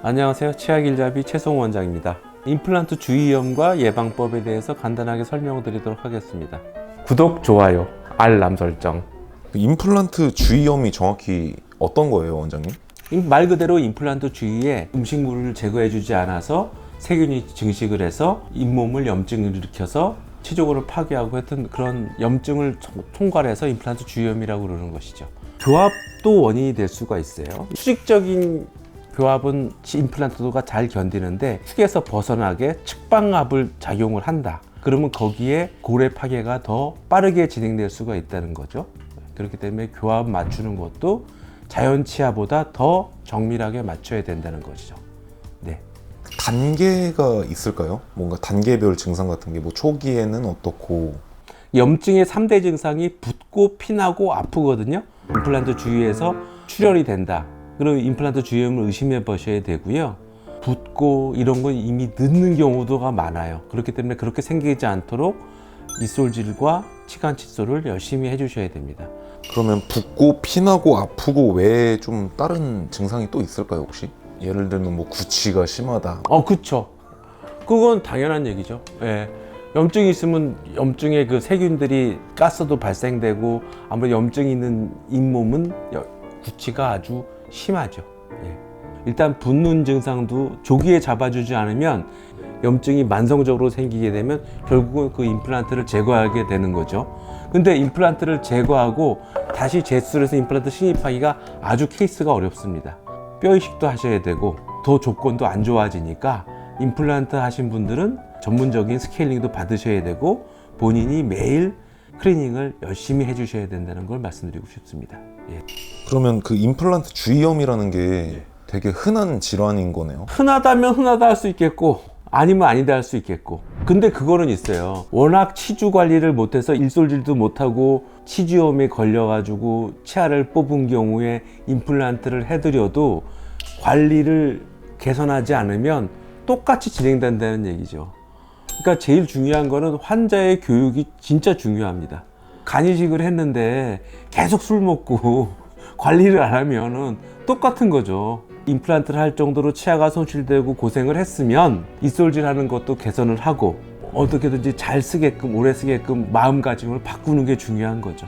안녕하세요. 치아길잡이 최송 원장입니다. 임플란트 주의염과 예방법에 대해서 간단하게 설명드리도록 하겠습니다. 구독, 좋아요, 알람 설정. 임플란트 주의염이 정확히 어떤 거예요, 원장님? 말 그대로 임플란트 주위에 음식물을 제거해주지 않아서 세균이 증식을 해서 잇몸을 염증을 일으켜서 치조골을 파괴하고 했던 그런 염증을 총괄해서 임플란트 주의염이라고 그러는 것이죠. 교합도 원인이 될 수가 있어요. 수직적인 교합은 임플란트가 잘 견디는데 축에서 벗어나게 측방압을 작용을 한다. 그러면 거기에 고래 파괴가 더 빠르게 진행될 수가 있다는 거죠. 그렇기 때문에 교합 맞추는 것도 자연 치아보다 더 정밀하게 맞춰야 된다는 것이죠. 네. 단계가 있을까요? 뭔가 단계별 증상 같은 게 뭐 초기에는 어떻고. 염증의 3대 증상이 붓고 피나고 아프거든요. 임플란트 주위에서 출혈이 된다. 그럼 임플란트 주위염을 의심해 보셔야 되고요. 붓고 이런 건 이미 늦는 경우도가 많아요. 그렇기 때문에 그렇게 생기지 않도록 이솔질과 치간 칫솔을 열심히 해주셔야 됩니다. 그러면 붓고 피나고 아프고 외에 좀 다른 증상이 또 있을까요, 혹시? 예를 들면 뭐 구취가 심하다. 그쵸. 그건 당연한 얘기죠. 예. 염증이 있으면 염증의 그 세균들이 가스도 발생되고 아무래도 염증이 있는 잇몸은 구취가 아주 심하죠. 예. 일단 붓는 증상도 조기에 잡아주지 않으면 염증이 만성적으로 생기게 되면 결국은 그 임플란트를 제거하게 되는 거죠. 근데 임플란트를 제거하고 다시 재수술해서 임플란트 신입하기가 아주 케이스가 어렵습니다. 뼈 이식도 하셔야 되고 더 조건도 안 좋아지니까 임플란트 하신 분들은 전문적인 스케일링도 받으셔야 되고 본인이 매일 클리닝을 열심히 해주셔야 된다는 걸 말씀드리고 싶습니다. 예. 그러면 그 임플란트 주의염이라는 게 되게 흔한 질환인 거네요. 흔하다면 흔하다 할 수 있겠고 아니면 아니다 할 수 있겠고, 근데 그거는 있어요. 워낙 치주 관리를 못해서 일솔질도 못하고 치주염에 걸려가지고 치아를 뽑은 경우에 임플란트를 해드려도 관리를 개선하지 않으면 똑같이 진행된다는 얘기죠. 그러니까 제일 중요한 거는 환자의 교육이 진짜 중요합니다. 간이식을 했는데 계속 술 먹고 관리를 안 하면은 똑같은 거죠. 임플란트를 할 정도로 치아가 손실되고 고생을 했으면 이솔질 하는 것도 개선을 하고 어떻게든지 잘 쓰게끔 오래 쓰게끔 마음가짐을 바꾸는 게 중요한 거죠.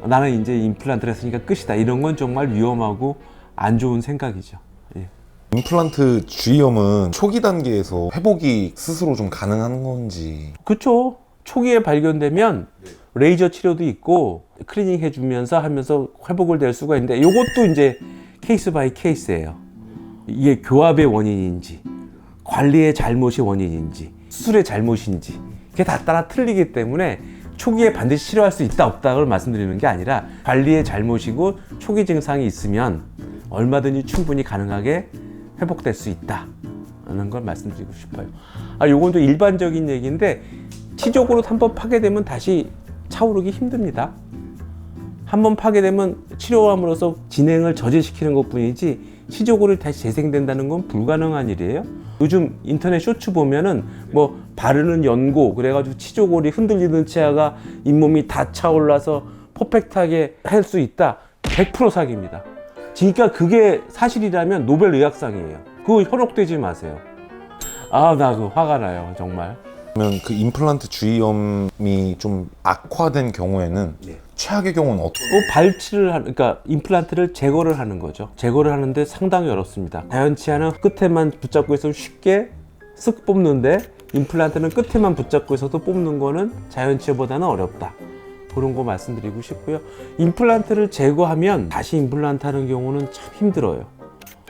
나는 이제 임플란트를 했으니까 끝이다. 이런 건 정말 위험하고 안 좋은 생각이죠. 예. 임플란트 주의염은 초기 단계에서 회복이 스스로 좀 가능한 건지. 그쵸. 초기에 발견되면 레이저 치료도 있고 클리닝 해주면서 하면서 회복을 될 수가 있는데 이것도 이제 케이스 바이 케이스예요. 이게 교합의 원인인지 관리의 잘못이 원인인지 수술의 잘못인지 그게 다 따라 틀리기 때문에 초기에 반드시 치료할 수 있다 없다를 말씀드리는 게 아니라 관리의 잘못이고 초기 증상이 있으면 얼마든지 충분히 가능하게 회복될 수 있다는 걸 말씀드리고 싶어요. 요건 또 일반적인 얘기인데 치적으로 한번 파괴되면 다시 차오르기 힘듭니다. 한번 파괴되면 치료함으로써 진행을 저지시키는 것 뿐이지 치조골이 다시 재생된다는 건 불가능한 일이에요. 요즘 인터넷 쇼츠 보면은 뭐 바르는 연고 그래가지고 치조골이 흔들리는 치아가 잇몸이 다 차올라서 퍼펙트하게 할 수 있다. 100% 사기입니다. 그러니까 그게 사실이라면 노벨 의학상이에요. 그거 현혹되지 마세요. 나 그 화가 나요, 정말. 그러면 그 임플란트 주의염이 좀 악화된 경우에는 최악의 경우는 발치를 그러니까 임플란트를 제거를 하는 거죠. 제거를 하는데 상당히 어렵습니다. 자연 치아는 끝에만 붙잡고 있어도 쉽게 쓱 뽑는데 임플란트는 끝에만 붙잡고 있어도 뽑는 거는 자연 치아보다는 어렵다. 그런 거 말씀드리고 싶고요. 임플란트를 제거하면 다시 임플란트 하는 경우는 참 힘들어요.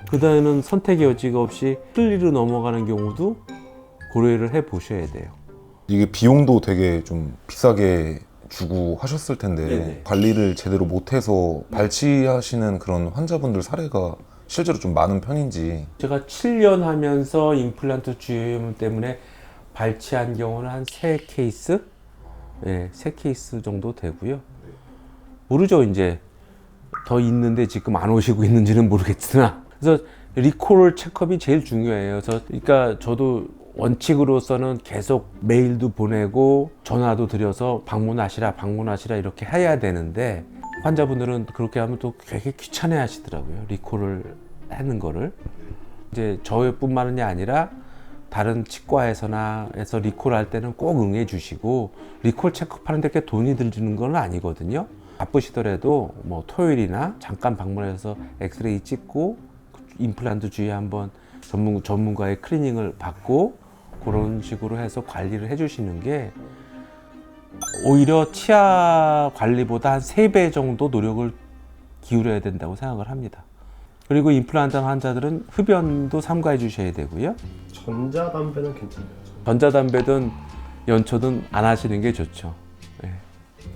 그 다음에는 선택의 여지가 없이 틀니로 넘어가는 경우도 고려를 해 보셔야 돼요. 이게 비용도 되게 좀 비싸게 주고 하셨을 텐데 네네. 관리를 제대로 못해서 발치하시는 그런 환자분들 사례가 실제로 좀 많은 편인지. 제가 7년 하면서 임플란트 주의염 때문에 발치한 경우는 한 3케이스? 네, 3케이스 정도 되고요. 모르죠, 이제. 더 있는데 지금 안 오시고 있는지는 모르겠으나. 그래서 리콜 체크업이 제일 중요해요. 그러니까 저도 원칙으로서는 계속 메일도 보내고 전화도 드려서 방문하시라 이렇게 해야 되는데 환자분들은 그렇게 하면 또 되게 귀찮아 하시더라고요. 리콜을 하는 거를. 이제 저뿐만이 아니라 다른 치과에서나 해서 리콜할 때는 꼭 응해 주시고, 리콜 체크하는데 이렇게 돈이 들지는 건 아니거든요. 바쁘시더라도 뭐 토요일이나 잠깐 방문해서 엑스레이 찍고 임플란트 주위에 한번 전문가의 클리닝을 받고 그런 식으로 해서 관리를 해주시는 게 오히려 치아 관리보다 한 3배 정도 노력을 기울여야 된다고 생각을 합니다. 그리고 임플란트 환자들은 흡연도 삼가해 주셔야 되고요. 전자담배는 괜찮아요. 전자담배든 연초든 안 하시는 게 좋죠. 예.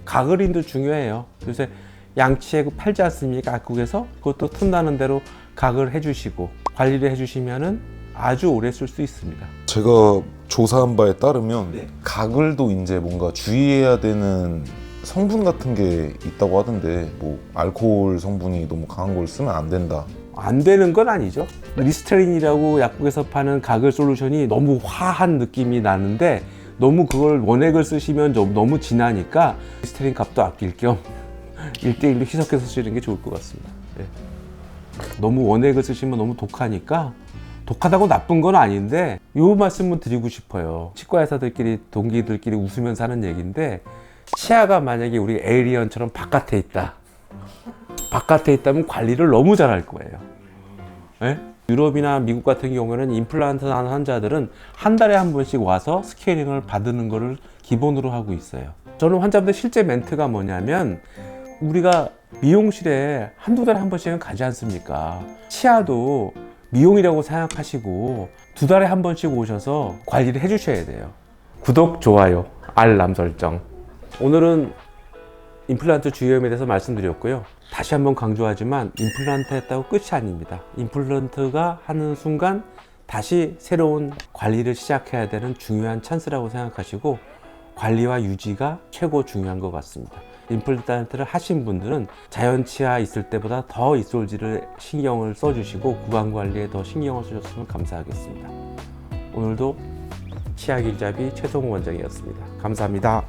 가글인도 중요해요. 요새 양치에 팔지 않습니까? 약국에서 그것도 틈나는 대로 가글 해주시고 관리를 해주시면은 아주 오래 쓸 수 있습니다. 제가 조사한 바에 따르면 가글도 이제 뭔가 주의해야 되는 성분 같은 게 있다고 하던데, 뭐 알코올 성분이 너무 강한 걸 쓰면 안 된다. 안 되는 건 아니죠. 리스테린이라고 약국에서 파는 가글 솔루션이 너무 화한 느낌이 나는데, 너무 그걸 원액을 쓰시면 좀 너무 진하니까 리스테린 값도 아낄 겸 1대1로 희석해서 쓰시는 게 좋을 것 같습니다. 예. 너무 원액을 쓰시면 너무 독하니까, 독하다고 나쁜 건 아닌데 요 말씀을 드리고 싶어요. 치과 의사들끼리 동기들끼리 웃으면서 하는 얘기인데, 치아가 만약에 우리 에이리언처럼 바깥에 있다면 관리를 너무 잘할 거예요. 예? 유럽이나 미국 같은 경우에는 임플란트 하는 환자들은 한 달에 한 번씩 와서 스케일링을 받는 거를 기본으로 하고 있어요. 저는 환자분들 실제 멘트가 뭐냐면, 우리가 미용실에 한두 달에 한 번씩은 가지 않습니까? 치아도 미용이라고 생각하시고 2달에 한 번씩 오셔서 관리를 해주셔야 돼요. 구독, 좋아요, 알람 설정. 오늘은 임플란트 주의염에 대해서 말씀드렸고요. 다시 한번 강조하지만 임플란트 했다고 끝이 아닙니다. 임플란트가 하는 순간 다시 새로운 관리를 시작해야 되는 중요한 찬스라고 생각하시고, 관리와 유지가 최고 중요한 것 같습니다. 임플란트를 하신 분들은 자연 치아 있을 때보다 더 이솔지를 신경을 써주시고 구강 관리에 더 신경을 써줬으면 감사하겠습니다. 오늘도 치아 길잡이 최성우 원장이었습니다. 감사합니다.